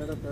घराकडे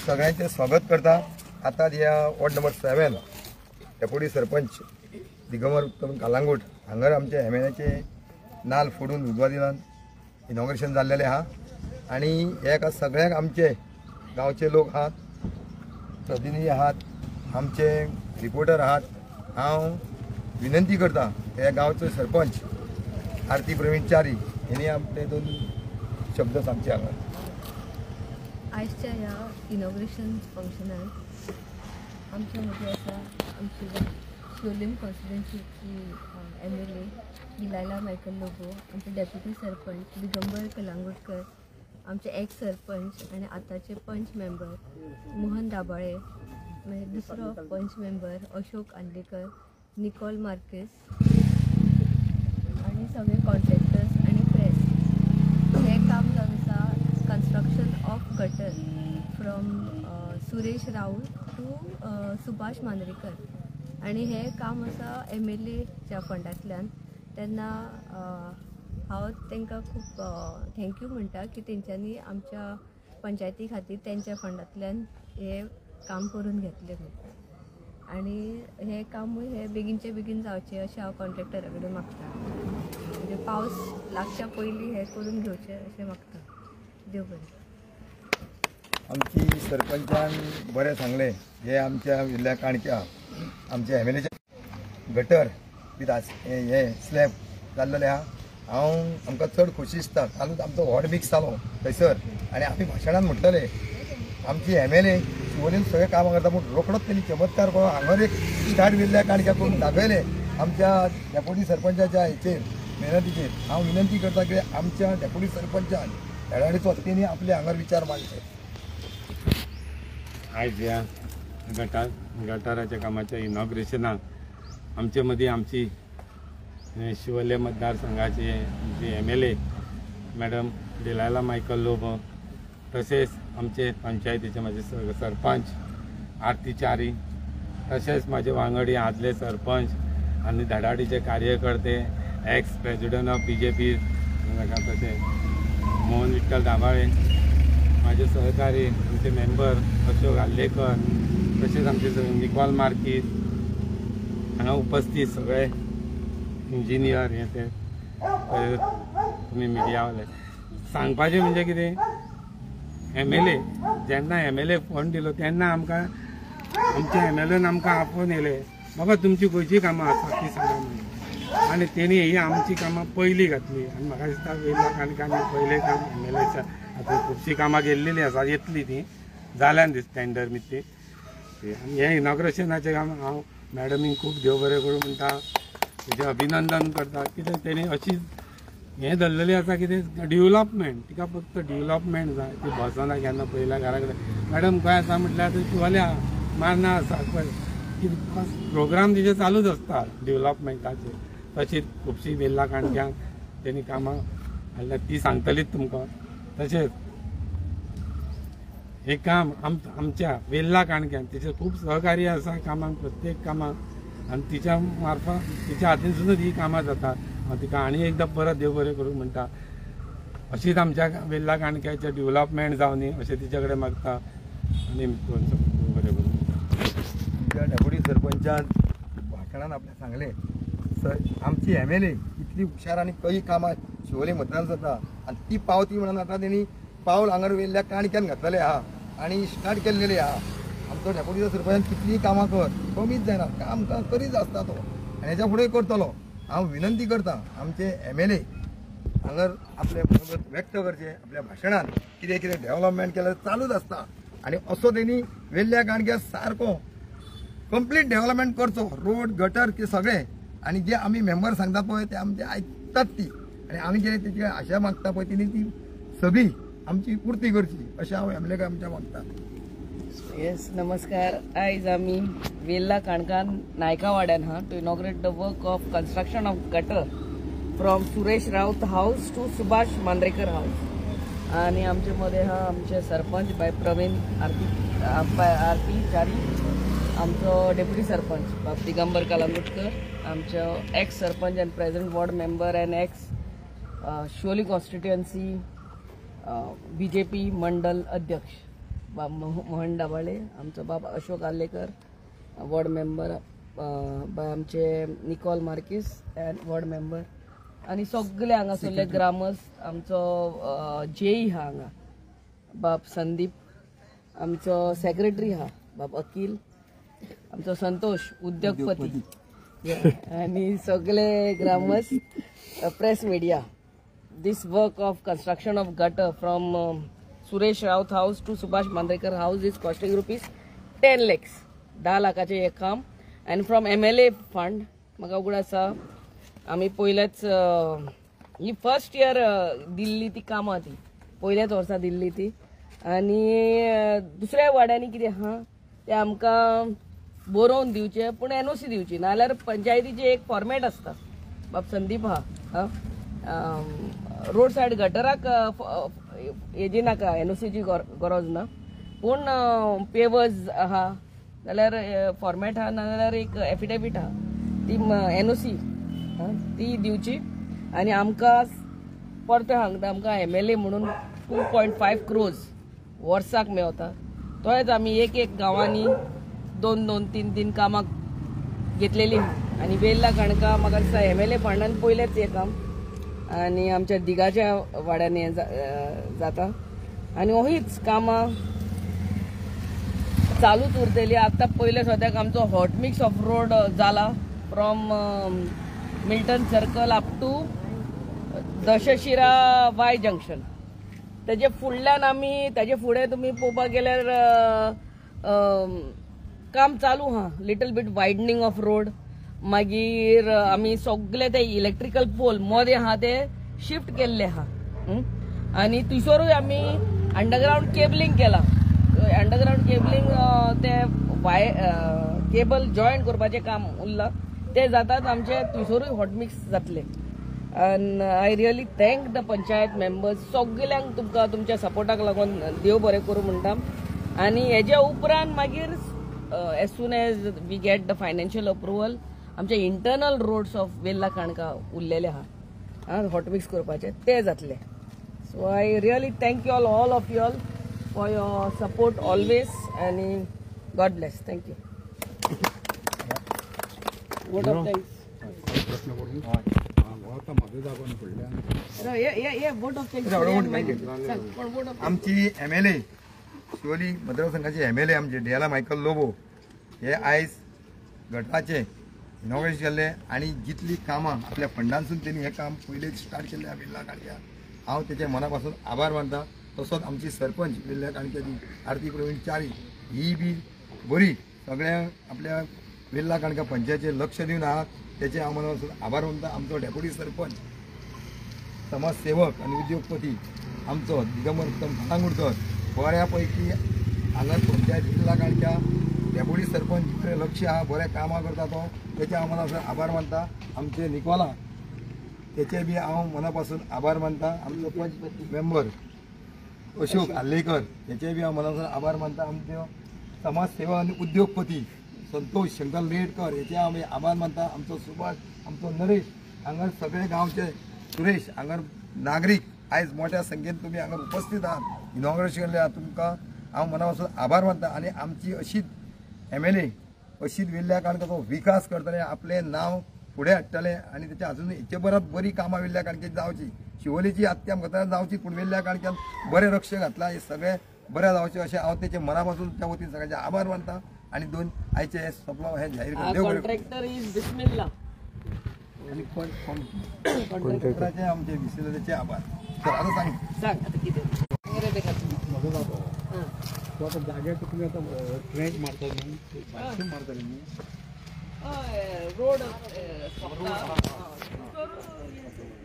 सगळ्यांचे स्वागत करता। आता ह्या ward number 7 deputy sarpanch Digambar Uttam Calangute हांगर आमचे एमएलएचे नाल फोडून उजवादीन इनॉग्रेशन जाल्लेले आहा आणि हे सगळ्यांक आमचे गांवचे लोक आहात, प्रतिनिधी आहात, आमचे रिपोर्टर आहात। हांव विनंती करता हे गांवचे सरपंच आरती प्रवीण च्यारी यांनी आपले 2 शब्द सांगचे हांगा। आजच्या ह्या इनॉग्रेशन फंक्शनान आमच्या मध्ये आसा आमची शिवोलीम कॉन्स्टिट्युएन्सीची एमएलए दिलायला मायकल लोबो, आमचे डेप्युटी सरपंच दिगंबर कलांगूटकर, आमचे एक्स सरपंच आणि आताचे पंच मेंबर मोहन दाबाळे, मागीर दुसरो पंच मेंबर अशोक आंडेकर, निकोल मार्केस आणि सगळे कॉन्ट्रॅक्टर्स आणि प्रेस। हे काम जावन आसा construction of gutter from Suresh Raul to Subhash Mandrekar आणि हे काम आसा एमएलएच्या फंडांतल्यान। तेन्ना हांव तांकां खूब थँक्यू म्हणटा की तेंच्यांनी आमच्या पंचायती खातीर तेंच्या फंडांतल्यान हे काम करून घेतले आणि हे काम हे बेगीनचे बेगीन जावचे अशें हांव कॉन्ट्रॅक्टरा कडेन मागता। म्हणजे पावस लागच्या पयलीं हे करून घेवचें अशें मागता। देव बरें। आमची सरपंचान बरें सांगलें हे आमच्या विल्ल्या काणक्या आमच्या एमएलएचे गटर विथ हे स्लॅब जाल्लेले आहा। आमकां चड खोशी दिसता। कालूच आमचो वॉर्ड मिक्स जालो थंयसर आनी आमी भाशणान म्हटलेले आमची एमएलए शिवोलीन सगळे कामां करता पूण रोखडोच त्यांनी चमत्कार करून हांगर एक स्टार्ट विल्ल्या काणक्या करून दाखयले आमच्या डेप्युटी सरपंचाच्या हेचेर मेहनतीचेर। हांव विनंती करता की आमच्या डेप्युटी सरपंचान हेडाडीचो वतीन आपले हांगर विचार मांडचे। आज ह्या गटाराच्या कामाच्या इनॉग्रेशनाक आमचे मदीं आमची शिवोले मतदारसंघाचे आमची एमएलए मॅडम दिलायला मायकल लोबो, तसेच आमचे पंचायतीचे माझे सरपंच आरती च्यारी, तसेच माझे वांगडी आदले सरपंच आणि धडाडीचे कार्यकर्ते, एक्स प्रेसिडेंट ऑफ बीजेपी तसे मोहन विठ्ठल दाभाळे, माझे सहकारी आमचे मेंबर अशोक आल्लेकर, तसेच आमचे निकोल मार्कीस हांगा उपस्थित सगळे इंजिनियर हे ते तुम्ही मिडियावाले सांगपाचें म्हणजे कितें एमएलए जेन्ना एमएलए फोन दिलो तेन्ना आमकां आमच्या एमएलएन आमकां आपोवन येयले बाबा तुमची खंयची कामां आसा ती सांगा म्हणून आनी तेणी ही आमची कामां पयलीं घातली आनी म्हाका दिसता वेल्या काणकांनी पयलें काम एमएलएच्या आतां खुबशीं कामां गेल्लेलीं आसा येतली ती जाल्यान दिसता टेंडर मिती आनी हे इनॉग्रेशनाचें काम हांव मॅडमीक खूब देव बरें करूं म्हणटा, तेजें अभिनंदन करता. कित्याक तेणी अशी हें धरलेली आसा कितें डेवलॉपमेंट, तिका फक्त डेवलॉपमेंट जाय. ती बसना केन्ना पयल्या घरा कडेन मॅडम खंय आसा म्हटल्यार ती शिवल्या मारना आसा खंय कितें प्रोग्राम तिचे चालूच आसता डेवलॉपमेंटाचे. तशीच खुबशीं वेल्ला काणक्यांक तेणी कामां हाडल्यात ती सांगतलीच तुमकां. तशेंच हे काम आमच्या वेल्ला काणक्यान तिचे खूब सहकार्य आसा कामाक, प्रत्येक कामाक, आनी तिच्या मार्फत तिच्या हातीनसूनच ही कामां जातात. हांव तिका आनी एकदां परत देव बरें करूं म्हणटा. अशीच आमच्या वेल्ला काणक्याचें डेवलॉपमेंट जावं न्ही अशें तिच्या कडेन मागता आनी देव बरें करूं. आमच्या डेप्युटी सरपंचान भाशणान आपल्याक सांगलें आमची MLA इतली हुशार आनी कई कामां शिवोले मतदार जाता आनी ती पावती म्हणून आतां तेणी पावल हांगर वेल्ल्या काणक्यान घातलेले आहा आनी स्टार्ट केल्लेले आहा. आमचो डेप्युटी सरपंच कितलीं कामां कर कमीच जायना, काम करीत आसता तो आनी हेच्या फुडें करतलो. हांव विनंती करता आमचे MLA हांगर आपले मनोगत व्यक्त करचे. आपल्या भाशणान कितें कितें डेव्हलपमेंट केलें चालूच आसता आनी असो तेणी वेल्ल्या काणक्या सारको कंप्लीट डेव्हलपमेंट करचो. रोड गटर ते सगळें आनी जे आमी मेंबर सांगतात पळय ते आमचे आयकतात ती आनी आमी कितें तेची आशा मागता पळय तिणी ती सगळी आमची पूर्ती करची अशें हांव MLA आमच्या मागता. येस नमस्कार. आयज आमी वेल्ला काणकान नायका वाड्यान हा to inaugurate the work of construction of gutter from Suresh Raut house to Subhash Mandrekar house. आणि आमचे मध्ये हा आमचे सरपंच बाय प्रवीण आरती चारी, आमचो डेप्युटी सरपंच बाब दिगंबर कलांगुटकर, आमचो ex sarpanch and present ward member and ex Shivoli constituency BJP मंडल अध्यक्ष बाब मोहन डाबाळे, आमचो बाब Ashok Allekar ward member, by आमचे Nicol Marques and ward member, आनी सगळे हांगासरले ग्रामस्थ, आमचो JE हा हांगा बाब संदीप, आमचो सेक्रेटरी हा बाब अकील, आमचो संतोष उद्योगपती आनी सगळे ग्रामस्थ press media. This work of construction of gutter from Suresh Raut house to Subhash Mandrekar house is costing rupees 10 lakhs. 10 लाखाचे हे काम and from MLA fund म्हाका उगड आसा. आमी पयलेच ही फर्स्ट इयर दिल्ली ती कामां ती पयल्याच वर्सा दिल्ली ती आनी दुसऱ्या वाड्यांनी कितें आहा ते आमकां बरोवन दिवचे पूण NOC दिवची नाल्यार पंचायतीचे एक फॉर्मेट आसता. बाब संदीप हा रोड सायड गटराक हेजी नाका NOCची गरज ना पूण पेवर्स आहा जाल्यार फॉर्मेट आहा नाल्यार एक एफिडेविट आहा ती NOC ती दिवची. आनी आमकां परते सांगता आमकां MLA म्हणून 2.5 crores वर्साक मेवता. तोच आमी एक एक गांवांनी 2-2, 3-3 कामाक घेतलेली आहा आनी वेल्ला काणका म्हाका दिसता MLA फंडान पयलेच हे काम आनी आमच्या दिगाच्या वाड्यांनी जाता आनी हीच कामां चालूच उरतली. आतां पयले सद्याक आमचो हॉट मिक्स ऑफ रोड जाला from Milton circle up to दशशिरा वाय जंक्शन. तेजे फुडल्यान आमी तेजे फुडें तुमी पळोवपाक गेल्यार काम चालू हा little bit widening of road. मागीर आमी सगळे ते इलेक्ट्रिकल पोल मदे आहा ते शिफ्ट केल्ले आहा आनी थंयसरूय आमी अंडरग्राउंड केबलिंग केला. अंडरग्राउंड केबलिंग ते वाय केबल जॉईन करपाचें काम उरलां ते जातात आमचे थंयसरूय हॉट मिक्स जातले. And I really thank the panchayat members सगळ्यांक तुमकां तुमच्या सपोर्टाक लागून देव बरें करूं म्हणटा. आनी हेज्या उपरांत मागीर as soon as we get the financial approval आमचे इंटरनल रोड्स ऑफ वेल्ला काणका उरलेले आहा हॉट मिक्स करपाचे ते जातले. So I really thank you all of you all for your support always आनी god bless. Thank you. Vote of thanks. आमची MLA शिवोली मतदारसंघाचे MLA आमचे DLA मायकल लोबो हे आयज गटाचे इनॉग्रेशन केल्ले आनी जितली कामां आपल्या फंडांसून त्यांनी हे काम पयलेच स्टार्ट केल्ले वेल्ला काणक्या. हांव तेचे मना पासून आभार मानता. तसोच आमची सरपंच वेल्ल्या काणक्याची आरती प्रवीण चारी ही बी बरी सगळ्या आपल्या वेल्ला काणका पंचायतीचे लक्ष दिवन आहात त्याचे हांव मनापासून आभार मानता. आमचो डेप्युटी सरपंच समाजसेवक आणि उद्योगपती आमचो दिगंबर फालांगुडकर बऱ्या पैकी हांगा पंचायत वेल्ला काणक्या डेप्युटी सरपंच बरें लक्ष आहा, बरें कामां करता तो, त्याचे हांव मनापासून आभार मानता. आमचे निकोला त्याचे बी हांव मनापासून आभार मानता. आमचो पंच मेंबर अशोक आल्लेकर याचे बी हांव मनापासून आभार मानता. आमचो समाजसेवा आणि उद्योगपती संतोष शंकर लेडकर याचे हांव आभार मानता. आमचो सुभाष, आमचो नरेश, हांगा सगळे गांवचे सुरेश, हांगा नागरीक आयज मोठ्या संख्येन तुमी हांगा उपस्थित आहात. इनॉग्रेशन केल्ले तुमकां हांव मनापासून आभार मानता. आनी आमची अशीच MLA अशीच वेल्ल्या काणकोचो विकास करतले, आपले नांव फुडें हाडटले आनी तेचे अजून हेचे परत बरी कामां वेल्ल्या काणकेची जावची. शिवोलेची आत्या गतार जावची पूण वेल्ल्या काणक्यान बरें लक्ष घातला, हे सगळे बरें जावचे अशें हांव तेचे मनापासून त्या वतीन सगळ्यांचे आभार मानता. आनी दोन आयचे हे सपलो हे जाहीर कर. देव बरें करूं. Contractor is Bismillah. आनी कॉन्ट्रॅक्टराचे आमचे विसलेचे आभार. तर आता सांग सांग आता किती वगैरे ते खातो. तो आता जाग्यार तुम्ही आता ट्रॅक मारता न्ही, बाथरूम मारता न्ही. रोड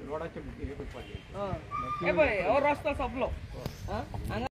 रोडाचे हे करपाचे. हे पळय हो रस्तो सोंपलो. हांगा